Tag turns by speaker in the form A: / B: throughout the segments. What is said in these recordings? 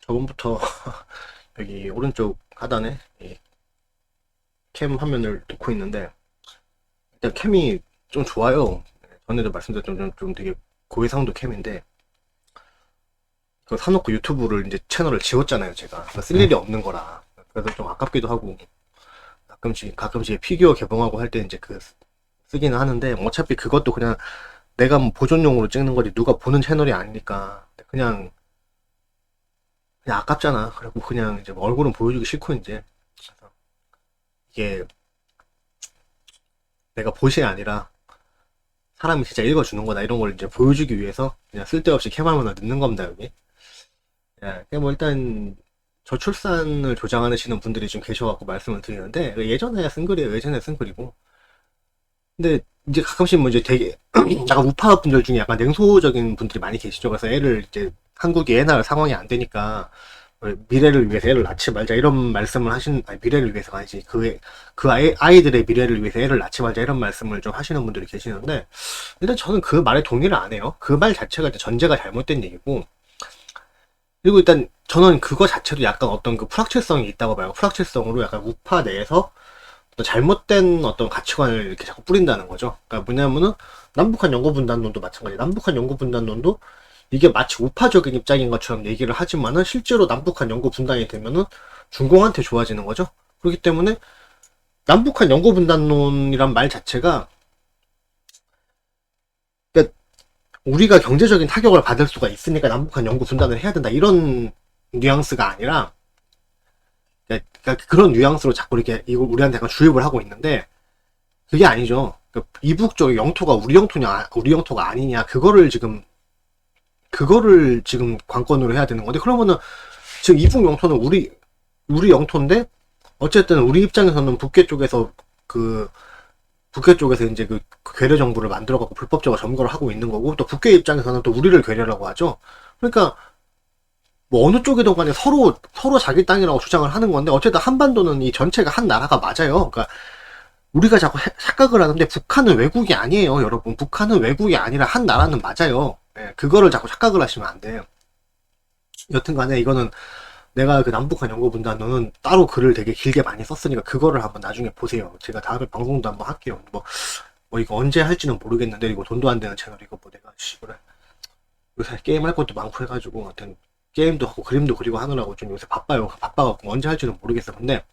A: 저번부터 여기 오른쪽 하단에 이 캠 화면을 놓고 있는데 일단 캠이 좀 좋아요. 전에도 말씀드렸던 좀 되게 고해상도 캠인데 그거 사놓고 유튜브를 이제 채널을 지웠잖아요. 제가 쓸 일이 없는 거라 그래서 좀 아깝기도 하고 가끔씩 피규어 개봉하고 할 때 이제 쓰기는 하는데 어차피 그것도 그냥 내가 뭐 보존용으로 찍는 거지 누가 보는 채널이 아니니까 그냥 아깝잖아. 그리고 그냥 이제 뭐 얼굴은 보여주기 싫고 이제 그래서 이게 내가 보시 아니라 사람이 진짜 읽어주는 거다 이런 걸 이제 보여주기 위해서 그냥 쓸데없이 캠화면을 넣는 겁니다 여기. 예, 뭐 일단 저출산을 조장하시는 분들이 좀 계셔갖고 말씀을 드리는데 예전에 쓴 글이에요. 예전에 쓴 글이고. 근데 이제 가끔씩 뭐 이제 되게 약간 우파 분들 중에 약간 냉소적인 분들이 많이 계시죠. 그래서 애를 이제 한국이 애 낳을 상황이 안 되니까 미래를 위해서 애를 낳지 말자 이런 말씀을 아니, 미래를 위해서가 아니지 아이들의 미래를 위해서 애를 낳지 말자 이런 말씀을 좀 하시는 분들이 계시는데 일단 저는 그 말에 동의를 안 해요. 그 말 자체가 일단 전제가 잘못된 얘기고 그리고 일단 저는 그거 자체도 약간 어떤 그 불확실성이 있다고 봐요. 불확실성으로 약간 우파 내에서 어떤 잘못된 어떤 가치관을 이렇게 자꾸 뿌린다는 거죠. 그러니까 뭐냐면은 남북한 연고분단론도 마찬가지. 남북한 연고분단론도 이게 마치 우파적인 입장인 것처럼 얘기를 하지만은 실제로 남북한 연고분단이 되면은 중공한테 좋아지는 거죠. 그렇기 때문에 남북한 연고분단론이란 말 자체가 그러니까 우리가 경제적인 타격을 받을 수가 있으니까 남북한 연고분단을 해야 된다 이런 뉘앙스가 아니라 그러니까 그런 뉘앙스로 자꾸 이렇게 이걸 우리한테 약간 주입을 하고 있는데 그게 아니죠. 그러니까 이북 쪽 영토가 우리 영토가 아니냐 그거를 지금 관건으로 해야 되는 건데 그러면은 지금 이북 영토는 우리 영토인데 어쨌든 우리 입장에서는 북괴 쪽에서 이제 그 괴뢰 정부를 만들어갖고 불법적으로 점거를 하고 있는 거고 또 북괴 입장에서는 또 우리를 괴뢰라고 하죠. 그러니까 뭐 어느 쪽이든 간에 서로 자기 땅이라고 주장을 하는 건데 어쨌든 한반도는 이 전체가 한 나라가 맞아요. 그러니까 우리가 자꾸 착각을 하는데 북한은 외국이 아니에요, 여러분. 북한은 외국이 아니라 한 나라는 맞아요. 예, 그거를 자꾸 착각을 하시면 안 돼요. 여튼간에 이거는 내가 그 남북한 연구분단은 따로 글을 되게 길게 많이 썼으니까 그거를 한번 나중에 보세요. 제가 다음에 방송도 한번 할게요. 뭐 이거 언제 할지는 모르겠는데 이거 돈도 안 되는 채널 이거 뭐 내가 그래 요새 게임 할 것도 많고 해가지고 하여튼 게임도 하고 그림도 그리고 하느라고 좀 요새 바빠갖고 언제 할지는 모르겠어. 근데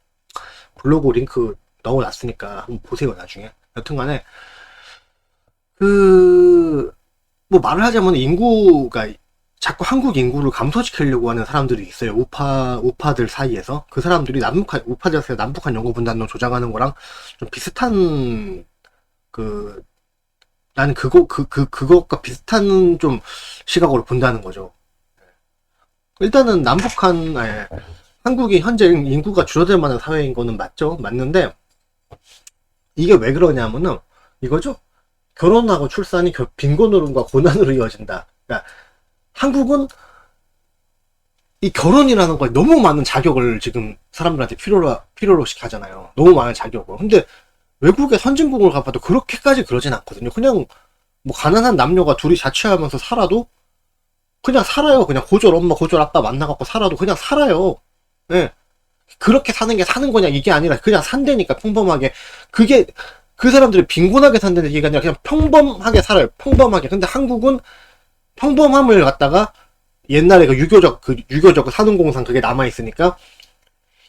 A: 블로그 링크 넣어놨으니까 한번 보세요 나중에. 여튼간에 뭐 말을 하자면 인구가 자꾸 한국 인구를 감소시키려고 하는 사람들이 있어요. 우파들 사이에서. 그 사람들이 우파들 사이에서 남북한 연구분단론 조장하는 거랑 좀 비슷한, 그, 나는 그것과 비슷한 좀 시각으로 본다는 거죠. 일단은 한국이 현재 인구가 줄어들 만한 사회인 거는 맞죠? 맞는데, 이게 왜 그러냐면은, 이거죠? 결혼하고 출산이 빈곤으로과 고난으로 이어진다. 그러니까 한국은 이 결혼이라는 거에 너무 많은 자격을 지금 사람들한테 필요로씩 하잖아요. 너무 많은 자격을. 근데 외국의 선진국을 가봐도 그렇게까지 그러진 않거든요. 그냥 뭐 가난한 남녀가 둘이 자취하면서 살아도 그냥 살아요. 그냥 고졸 엄마, 고졸 아빠 만나갖고 살아도 그냥 살아요. 예. 그렇게 사는 게 사는 거냐 이게 아니라 그냥 산다니까 평범하게. 그게 그 사람들이 빈곤하게 산다는 얘기가 아니라 그냥 평범하게 살아요. 평범하게. 근데 한국은 평범함을 갖다가 옛날에 그 유교적 산업공상 그게 남아있으니까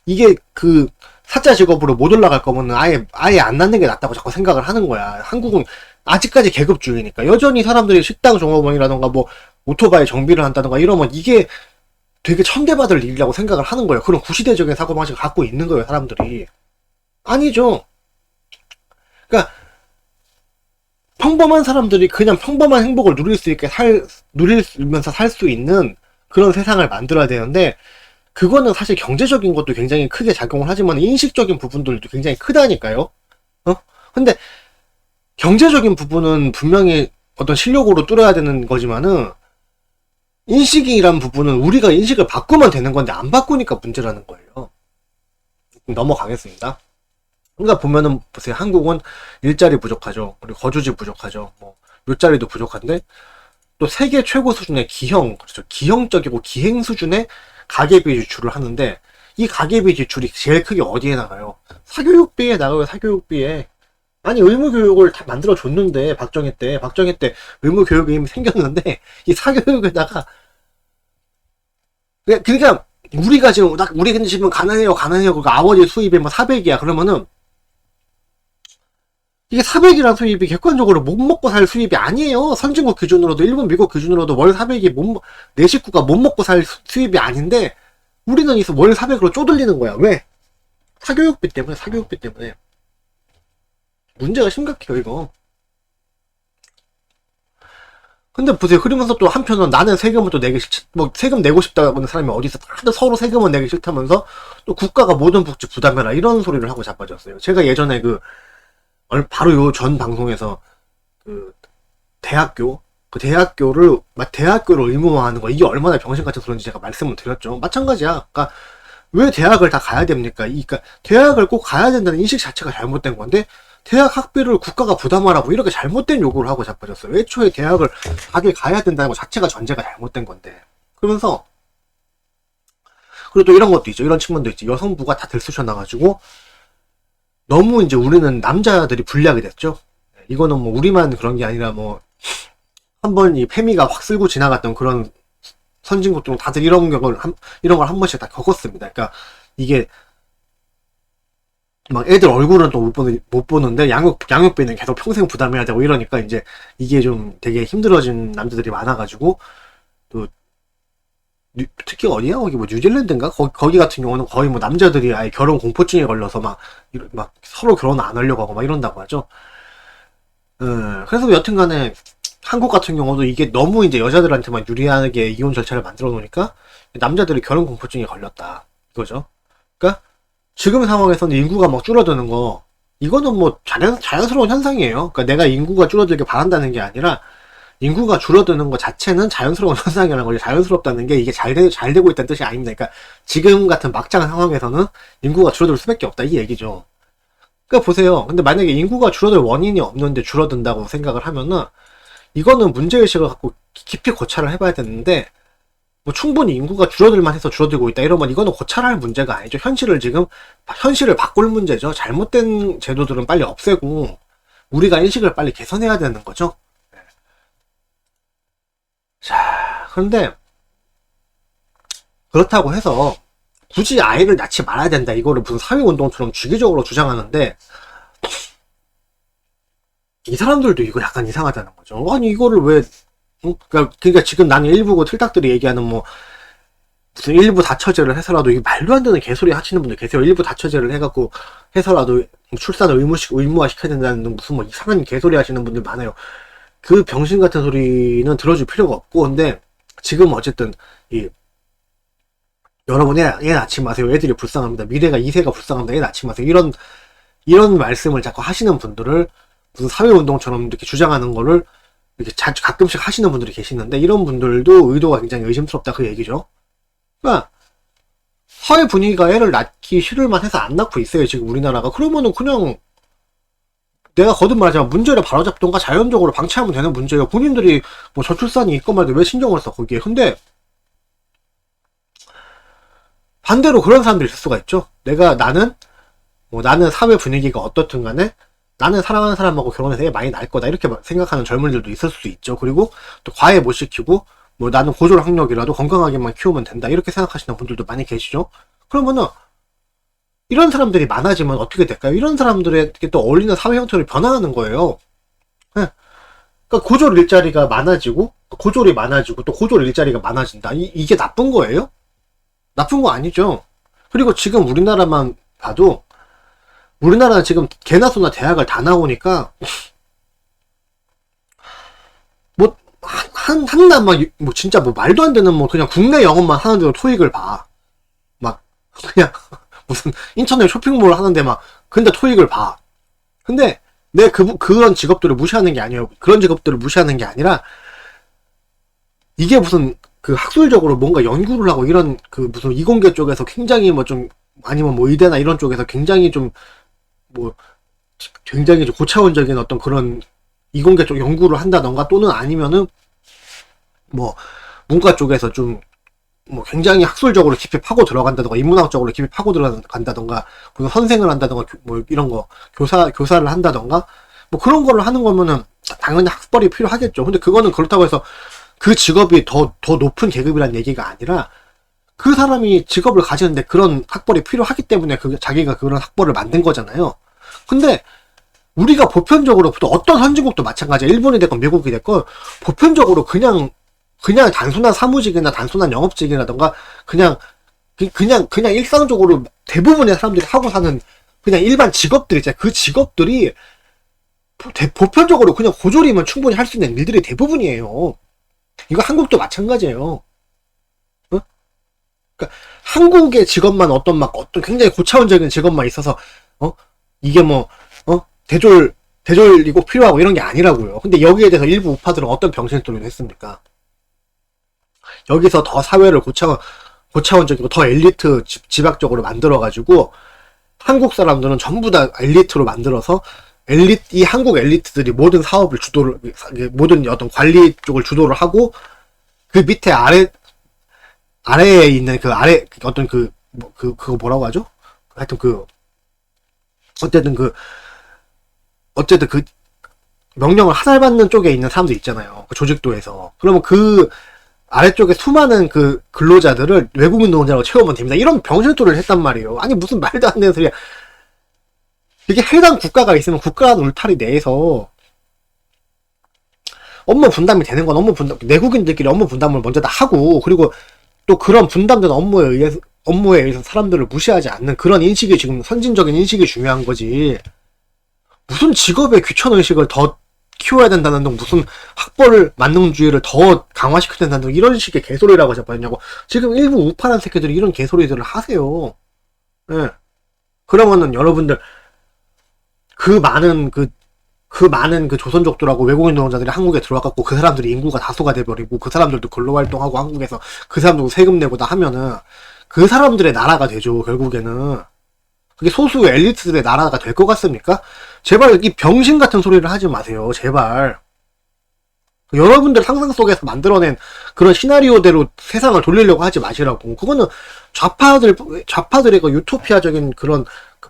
A: 이게 그 사자 직업으로 못 올라갈 거면 아예 안 낳는 게 낫다고 자꾸 생각을 하는 거야. 한국은 아직까지 계급주의니까 여전히 사람들이 식당 종업원이라던가 뭐 오토바이 정비를 한다던가 이러면 이게 되게 천대받을 일이라고 생각을 하는 거예요. 그런 구시대적인 사고방식을 갖고 있는 거예요, 사람들이. 아니죠. 그러니까 평범한 사람들이 그냥 평범한 행복을 누리면서 살 수 있는 그런 세상을 만들어야 되는데, 그거는 사실 경제적인 것도 굉장히 크게 작용을 하지만 인식적인 부분들도 굉장히 크다니까요. 근데 경제적인 부분은 분명히 어떤 실력으로 뚫어야 되는 거지만은 인식이란 부분은 우리가 인식을 바꾸면 되는 건데 안 바꾸니까 문제라는 거예요. 넘어가겠습니다. 그러니까 보면은 보세요. 한국은 일자리 부족하죠. 그리고 거주지 부족하죠. 뭐 묘자리도 부족한데 또 세계 최고 수준의 그렇죠. 기형적이고 기행 수준의 가계비 지출을 하는데, 이 가계비 지출이 제일 크게 어디에 나가요? 사교육비에 나가요, 사교육비에. 아니, 의무교육을 다 만들어줬는데, 박정희 때 의무교육이 이미 생겼는데, 이 사교육에다가, 그러니까, 우리가 지금, 우리 집은 가난해요. 그러니까 아버지 수입이 뭐 400이야. 그러면은, 이게 400이라는 수입이 객관적으로 못 먹고 살 수입이 아니에요. 선진국 기준으로도, 일본, 미국 기준으로도 월 400이 내 식구가 못 먹고 살 수입이 아닌데, 우리는 이서 월 400으로 쪼들리는 거야. 왜? 사교육비 때문에. 문제가 심각해요, 이거. 근데 보세요. 그러면서 또 한편은 나는 세금을 또 내기 세금 내고 싶다고 하는 사람이 어디 있어. 다들 서로 세금을 내기 싫다면서 또 국가가 모든 복지 부담해라. 이런 소리를 하고 자빠졌어요. 제가 예전에 바로 요 전 방송에서 대학교를 의무화하는 거, 이게 얼마나 병신 같은 소리인지 제가 말씀을 드렸죠. 마찬가지야. 그러니까 왜 대학을 다 가야 됩니까? 그러니까 대학을 꼭 가야 된다는 인식 자체가 잘못된 건데, 대학 학비를 국가가 부담하라고 이렇게 잘못된 요구를 하고 자빠졌어요. 애초에 대학을 가야 된다는 것 자체가 전제가 잘못된 건데. 그러면서, 그리고 또 이런 것도 있죠. 이런 측면도 있지. 여성부가 다 들쑤셔나가지고, 너무 이제 우리는 남자들이 불리하게 됐죠. 이거는 뭐 우리만 그런 게 아니라 한번 이 페미가 확 쓸고 지나갔던 그런 선진국들은 다들 이런 걸 한 번씩 다 겪었습니다. 그러니까 이게 막 애들 얼굴은 또 못 보는데 양육비는 계속 평생 부담해야 되고 이러니까 이제 이게 좀 되게 힘들어진 남자들이 많아가지고, 또 특히 어디야? 거기 뭐 뉴질랜드인가? 거기 같은 경우는 거의 뭐 남자들이 아예 결혼 공포증에 걸려서 막 서로 결혼 안 하려고 하고 막 이런다고 하죠. 그래서 여튼간에 한국 같은 경우도 이게 너무 이제 여자들한테만 유리하게 이혼 절차를 만들어 놓으니까 남자들이 결혼 공포증에 걸렸다, 이거죠. 그러니까 지금 상황에서는 인구가 막 줄어드는 거, 이거는 뭐 자연스러운 현상이에요. 그러니까 내가 인구가 줄어들길 바란다는 게 아니라, 인구가 줄어드는 것 자체는 자연스러운 현상이라는 거죠. 자연스럽다는 게 이게 잘 되고 있다는 뜻이 아닙니다. 그러니까 지금 같은 막장 상황에서는 인구가 줄어들 수밖에 없다, 이 얘기죠. 그러니까 보세요. 근데 만약에 인구가 줄어들 원인이 없는데 줄어든다고 생각을 하면은, 이거는 문제의식을 갖고 깊이 고찰을 해봐야 되는데, 뭐 충분히 인구가 줄어들만 해서 줄어들고 있다 이러면 이거는 고찰할 문제가 아니죠. 현실을 바꿀 문제죠. 잘못된 제도들은 빨리 없애고 우리가 인식을 빨리 개선해야 되는 거죠. 자, 그런데 그렇다고 해서 굳이 아이를 낳지 말아야 된다, 이거를 무슨 사회운동처럼 주기적으로 주장하는데, 이 사람들도 이거 약간 이상하다는 거죠. 아니 이거를 왜, 그러니까 지금 나는 일부고 틀딱들이 얘기하는 무슨 일부 다처제를 해서라도, 이게 말도 안 되는 개소리 하시는 분들 계세요. 일부 다처제를 해갖고 해서라도 출산을 의무화시켜야 된다는 무슨 이상한 개소리 하시는 분들 많아요. 그 병신 같은 소리는 들어줄 필요가 없고, 근데 지금 어쨌든 여러분 애 낳지 마세요. 애들이 불쌍합니다. 미래가 2세가 불쌍합니다. 애 낳지 마세요. 이런 말씀을 자꾸 하시는 분들을 무슨 사회운동처럼 이렇게 주장하는 거를 이렇게 가끔씩 하시는 분들이 계시는데, 이런 분들도 의도가 굉장히 의심스럽다, 그 얘기죠. 그러니까 사회 분위기가 애를 낳기 싫을만 해서 안 낳고 있어요, 지금 우리나라가. 그러면은 그냥 내가 거듭말하자면 문제를 바로잡던가 자연적으로 방치하면 되는 문제예요. 본인들이 뭐 저출산이 있건 말도 왜 신경을 써, 거기에. 근데 반대로 그런 사람들이 있을 수가 있죠. 나는 사회 분위기가 어떻든 간에 나는 사랑하는 사람하고 결혼해서 애 많이 낳을 거다, 이렇게 생각하는 젊은이들도 있을 수도 있죠. 그리고 또 과외 못 시키고 나는 고졸 학력이라도 건강하게만 키우면 된다, 이렇게 생각하시는 분들도 많이 계시죠. 그러면은 이런 사람들이 많아지면 어떻게 될까요? 이런 사람들에게 또 어울리는 사회 형태를 변화하는 거예요. 그러니까 고졸 일자리가 많아지고, 고졸이 많아지고, 또 고졸 일자리가 많아진다. 이게 나쁜 거예요? 나쁜 거 아니죠. 그리고 지금 우리나라만 봐도, 우리나라는 지금 개나 소나 대학을 다 나오니까 한낱 진짜 말도 안 되는 그냥 국내 영업만 하는데도 토익을 봐. 그냥 무슨 인터넷 쇼핑몰 하는데 근데 토익을 봐. 근데 그런 직업들을 무시하는 게 아니에요. 그런 직업들을 무시하는 게 아니라, 이게 무슨 학술적으로 뭔가 연구를 하고 이런 무슨 이공계 쪽에서 굉장히 아니면 의대나 이런 쪽에서 굉장히 굉장히 고차원적인 어떤 그런 이공계 쪽 연구를 한다던가, 또는 아니면은 문과 쪽에서 좀 뭐 굉장히 학술적으로 깊이 파고 들어간다던가 인문학적으로 깊이 파고 들어간다던가 무슨 선생을 한다던가 뭐 이런 거 교사를 한다던가 뭐 그런 거를 하는 거면은 당연히 학벌이 필요하겠죠. 근데 그거는 그렇다고 해서 그 직업이 더 높은 계급이란 얘기가 아니라 그 사람이 직업을 가지는데 그런 학벌이 필요하기 때문에 자기가 그런 학벌을 만든 거잖아요. 근데 우리가 보편적으로 또 어떤 선진국도 마찬가지야. 일본이 됐건 미국이 됐건 보편적으로 그냥 단순한 사무직이나 단순한 영업직이라던가 그냥 일상적으로 대부분의 사람들이 하고 사는 그냥 일반 직업들 있잖아요. 그 직업들이 보편적으로 그냥 고졸이면 충분히 할 수 있는 일들이 대부분이에요. 이거 한국도 마찬가지예요. 어? 그러니까 한국의 직업만 어떤 굉장히 고차원적인 직업만 있어서 이게 뭐 대졸이 꼭 필요하고 이런 게 아니라고요. 근데 여기에 대해서 일부 우파들은 어떤 병신소리를 했습니까? 여기서 더 사회를 고차원적이고 더 엘리트 집약적으로 만들어가지고 한국 사람들은 전부 다 엘리트로 만들어서 이 한국 엘리트들이 모든 사업을 모든 어떤 관리 쪽을 주도를 하고 그 밑에 아래에 있는 어떤 그거 뭐라고 하죠? 하여튼 어쨌든 그 명령을 하달받는 쪽에 있는 사람들 있잖아요. 그 조직도에서. 그러면 그 아래쪽에 수많은 그 근로자들을 외국인 노동자라고 채우면 됩니다. 이런 병신소리를 했단 말이에요. 아니 무슨 말도 안 되는 소리야. 이게 해당 국가가 있으면 국가라는 울타리 내에서 업무 분담이 되는 건 내국인들끼리 업무 분담을 먼저 다 하고, 그리고 또 그런 분담된 업무에 의해서 사람들을 무시하지 않는 그런 인식이 지금 선진적인 인식이 중요한 거지. 무슨 직업의 귀천의식을 더 키워야 된다는 등, 무슨 학벌 만능주의를 더 강화시켜야 된다는 등, 이런 식의 개소리라고 잡아냐고. 지금 일부 우파란 새끼들이 이런 개소리들을 하세요. 예. 그러면은 여러분들 그 많은 조선족들하고 외국인 노동자들이 한국에 들어와갖고 그 사람들이 인구가 다수가 돼버리고 그 사람들도 근로활동하고 한국에서 그 사람들도 세금 내고 다 하면은 그 사람들의 나라가 되죠. 결국에는 그게 소수 엘리트들의 나라가 될 것 같습니까? 제발 이 병신 같은 소리를 하지 마세요. 제발. 여러분들 상상 속에서 만들어낸 그런 시나리오대로 세상을 돌리려고 하지 마시라고. 그거는 좌파들의 그 유토피아적인 그런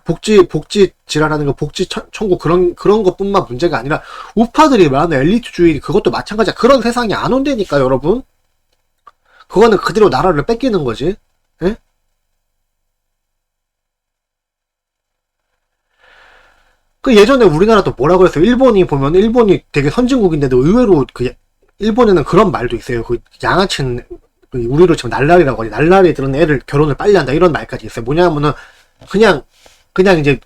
A: 복지 지랄하는 거, 복지 청구 그런 것뿐만 문제가 아니라 우파들이 말하는 엘리트주의 그것도 마찬가지야. 그런 세상이 안 온다니까 여러분. 그거는 그대로 나라를 뺏기는 거지. 예? 그 예전에 우리나라도 뭐라고 했어요? 일본이 되게 선진국인데도 의외로 일본에는 그런 말도 있어요. 그 양아치는 우리로 지금 날라리라고 하지. 날라리들은 애를 결혼을 빨리 한다 이런 말까지 있어요. 뭐냐면은 그냥 이제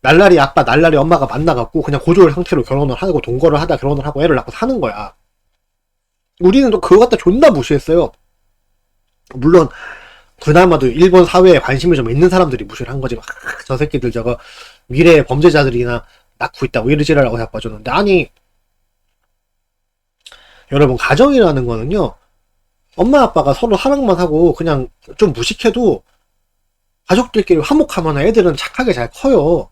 A: 날라리 아빠 날라리 엄마가 만나갖고 그냥 고졸 상태로 결혼을 하고 동거를 하다 결혼을 하고 애를 낳고 사는 거야. 우리는 또 그거 갖다 존나 무시했어요. 물론 그나마도 일본 사회에 관심이 좀 있는 사람들이 무시를 한 거지. 저 새끼들 저거 미래 범죄자들이나 낳고 있다고 이러지라고 자빠졌는데, 아니 여러분, 가정이라는 거는요, 엄마 아빠가 서로 사랑만 하고 그냥 좀 무식해도 가족들끼리 화목하면 애들은 착하게 잘 커요.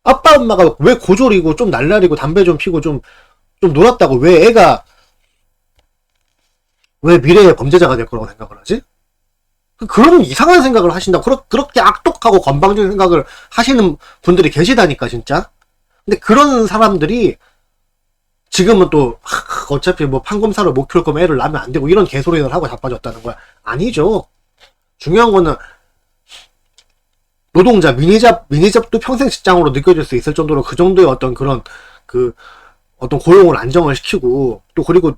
A: 아빠 엄마가 왜 고졸이고 좀 날라리고 담배 좀 피고 좀 놀았다고 왜 미래의 범죄자가 될 거라고 생각을 하지? 그런 이상한 생각을 하신다고. 그렇게 악독하고 건방진 생각을 하시는 분들이 계시다니까 진짜. 근데 그런 사람들이 지금은 또 어차피 뭐 판검사를 못 키울 거면 애를 낳으면 안 되고 이런 개소리를 하고 자빠졌다는 거야. 아니죠. 중요한 거는 노동자 미니잡도 평생 직장으로 느껴질 수 있을 정도로 그 정도의 어떤 그런 어떤 고용을 안정을 시키고, 또 그리고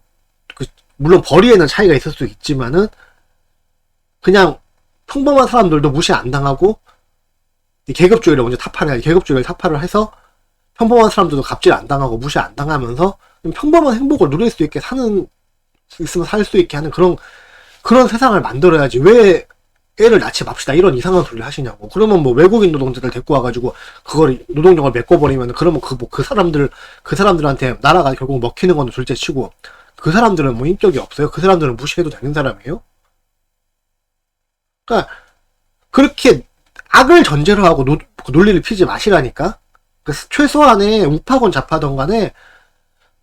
A: 물론 벌이에는 차이가 있을 수 있지만은 그냥 평범한 사람들도 무시 안 당하고 계급주의를 먼저 타파를 해서 평범한 사람들도 갑질 안 당하고 무시 안 당하면서 평범한 행복을 누릴 수 있게 있으면 살 수 있게 하는 그런 세상을 만들어야지. 왜 애를 낳지 맙시다 이런 이상한 소리를 하시냐고. 그러면 뭐 외국인 노동자들 데리고 와가지고 그걸 노동력을 메꿔버리면, 그러면 그 사람들한테 나라가 결국 먹히는 건 둘째 치고, 그 사람들은 뭐 인격이 없어요? 그 사람들은 무시해도 되는 사람이에요? 그러니까 그렇게 악을 전제로 하고 논리를 피지 마시라니까. 최소한의 우파건 좌파건 간에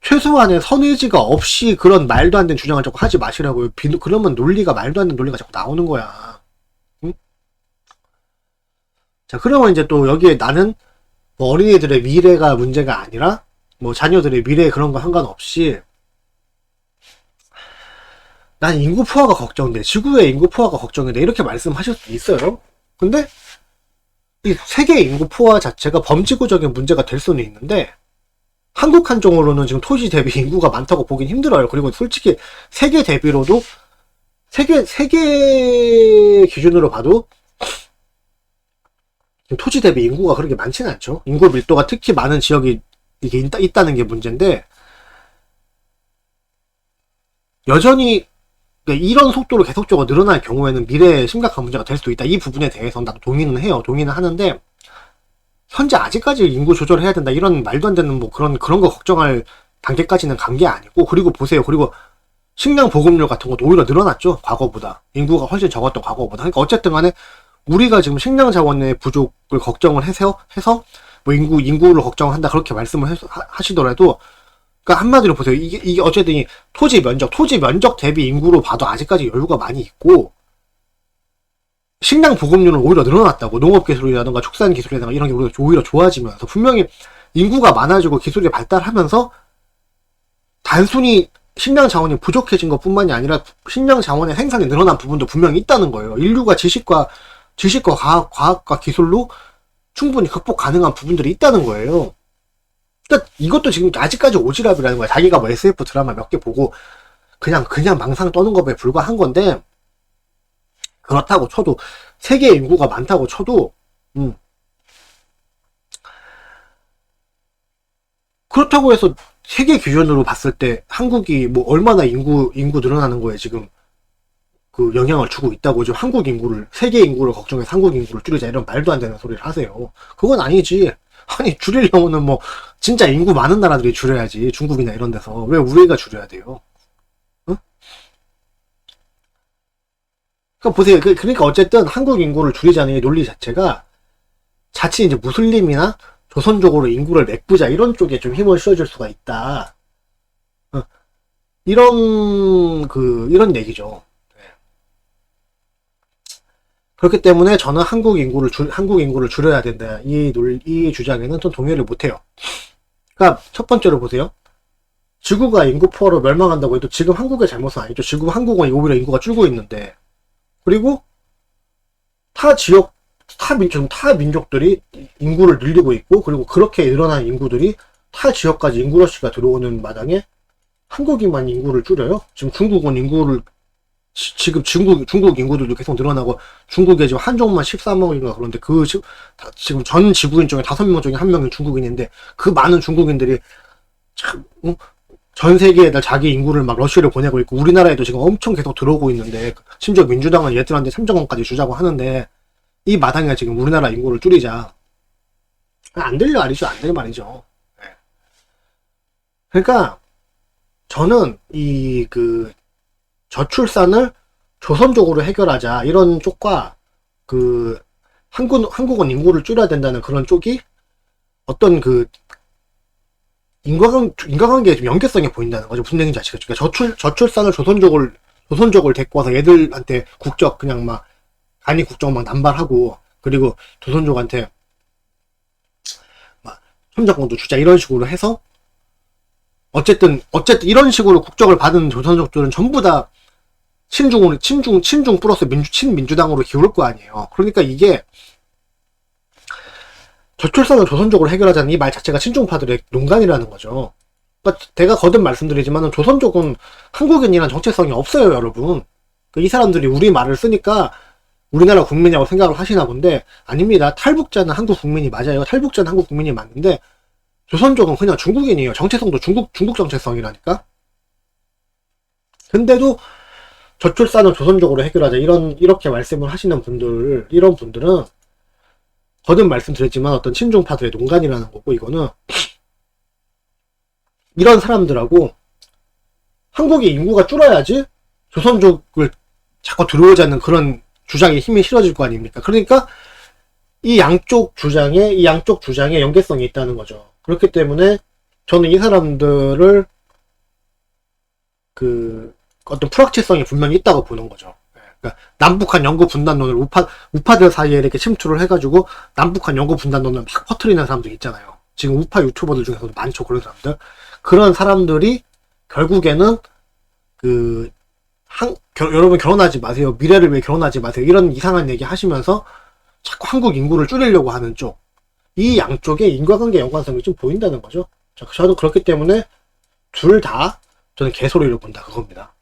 A: 최소한의 선의지가 없이 그런 말도 안 되는 주장을 자꾸 하지 마시라고요. 그러면 논리가 말도 안 되는 논리가 자꾸 나오는 거야. 응? 자, 그러면 이제 또 여기에 나는 뭐 어린이들의 미래가 문제가 아니라 뭐 자녀들의 미래 그런 거 상관없이 난 인구 포화가 걱정돼. 지구의 인구 포화가 걱정돼. 이렇게 말씀하실 수 있어요. 근데 이 세계 인구 포화 자체가 범지구적인 문제가 될 수는 있는데 한국 한정으로는 지금 토지 대비 인구가 많다고 보긴 힘들어요. 그리고 솔직히 세계 대비로도 세계 기준으로 봐도 토지 대비 인구가 그렇게 많지는 않죠. 인구 밀도가 특히 많은 지역이 이게 있다는 게 문제인데 여전히 그러니까 이런 속도로 계속적으로 늘어날 경우에는 미래에 심각한 문제가 될 수도 있다. 이 부분에 대해서는 나도 동의는 해요. 동의는 하는데 현재 아직까지 인구 조절해야 된다 이런 말도 안 되는 뭐 그런 거 걱정할 단계까지는 간 게 아니고 그리고 보세요. 그리고 식량 보급률 같은 것도 오히려 늘어났죠. 과거보다. 인구가 훨씬 적었던 과거보다. 그러니까 어쨌든 간에 우리가 지금 식량 자원의 부족을 걱정을 해서 뭐 인구를 걱정한다 그렇게 말씀을 하시더라도 그러니까 한마디로 보세요. 이게 어쨌든 토지 면적 대비 인구로 봐도 아직까지 여유가 많이 있고 식량 보급률은 오히려 늘어났다고. 농업기술이라든가 축산기술이라든가 이런 게 오히려 좋아지면서 분명히 인구가 많아지고 기술이 발달하면서 단순히 식량 자원이 부족해진 것 뿐만이 아니라 식량 자원의 생산이 늘어난 부분도 분명히 있다는 거예요. 인류가 지식과 과학과 기술로 충분히 극복 가능한 부분들이 있다는 거예요. 그러니까 이것도 지금 아직까지 오지랖이라는 거야. 자기가 뭐 SF 드라마 몇 개 보고 그냥 망상 떠는 것에 불과한 건데 그렇다고 쳐도 세계 인구가 많다고 쳐도 그렇다고 해서 세계 기준으로 봤을 때 한국이 뭐 얼마나 인구 늘어나는 거에 지금 그 영향을 주고 있다고 지금 세계 인구를 걱정해서 한국 인구를 줄이자 이런 말도 안 되는 소리를 하세요. 그건 아니지. 아니 줄이려면은 뭐 진짜 인구 많은 나라들이 줄여야지. 중국이나 이런 데서 왜 우리가 줄여야 돼요? 응? 그러니까 보세요. 그러니까 어쨌든 한국 인구를 줄이자는 이 논리 자체가 자칫 이제 무슬림이나 조선족으로 인구를 메꾸자 이런 쪽에 좀 힘을 실어줄 수가 있다. 이런 얘기죠. 그렇기 때문에 저는 한국 인구를 줄여야 된다. 이 주장에는 좀 동의를 못해요. 그러니까 첫 번째로 보세요. 지구가 인구 포화로 멸망한다고 해도 지금 한국의 잘못은 아니죠. 지금 한국은 오히려 인구가 줄고 있는데 그리고 타 민족들이 인구를 늘리고 있고 그리고 그렇게 늘어난 인구들이 타 지역까지 인구러시가 들어오는 마당에 한국인만 인구를 줄여요. 지금 중국은 중국 인구들도 계속 늘어나고 중국에 지금 한족만 13억인가 그런데 지금 전 지구인 중에 5명 중에 1명이 중국인인데 그 많은 중국인들이 참 전 세계에다 자기 인구를 막 러시아를 보내고 있고 우리나라에도 지금 엄청 계속 들어오고 있는데 심지어 민주당은 얘들한테 3정원까지 주자고 하는데 이 마당에 지금 우리나라 인구를 줄이자 안 될 말이죠. 네. 그러니까 저는 저출산을 조선족으로 해결하자 이런 쪽과 한국은 인구를 줄여야 된다는 그런 쪽이 어떤 인과관계에 좀 연계성이 보인다는 거죠. 무슨 얘기인지 아시겠죠? 그러니까 저출산을 조선족을 데리고 와서 얘들한테 국적 그냥 막 간이 국적 막 남발하고 그리고 조선족한테 막 첨작권도 주자 이런 식으로 해서 어쨌든 이런 식으로 국적을 받은 조선족들은 전부 다 친중 플러스 친민주당으로 기울을 거 아니에요. 그러니까 이게 저출산을 조선족으로 해결하자는 이 말 자체가 친중파들의 농간이라는 거죠. 그러니까 제가 거듭 말씀드리지만 조선족은 한국인이란 정체성이 없어요, 여러분. 그러니까 이 사람들이 우리 말을 쓰니까 우리나라 국민이라고 생각을 하시나 본데 아닙니다. 탈북자는 한국 국민이 맞아요. 탈북자는 한국 국민이 맞는데 조선족은 그냥 중국인이에요. 정체성도 중국 정체성이라니까. 근데도 저출산을 조선족으로 해결하자 이렇게 말씀을 하시는 이런 분들은 거듭 말씀드렸지만 어떤 친중파들의 농간이라는 거고 이거는 이런 사람들하고 한국의 인구가 줄어야지 조선족을 자꾸 들어오자는 그런 주장에 힘이 실어질 거 아닙니까? 그러니까 이 양쪽 주장에 연계성이 있다는 거죠. 그렇기 때문에 저는 이 사람들을 어떤 불확실성이 분명히 있다고 보는 거죠. 그러니까 남북한 영구 분단론을 우파들 사이에 이렇게 침투를 해가지고 남북한 영구 분단론을 막 퍼뜨리는 사람들 있잖아요. 지금 우파 유튜버들 중에서도 많죠, 그런 사람들. 그런 사람들이 결국에는 여러분 결혼하지 마세요. 미래를 위해 결혼하지 마세요. 이런 이상한 얘기 하시면서 자꾸 한국 인구를 줄이려고 하는 쪽. 이 양쪽의 인과관계 연관성이 좀 보인다는 거죠. 저는 그렇기 때문에 둘 다 저는 개소리로 본다, 그겁니다.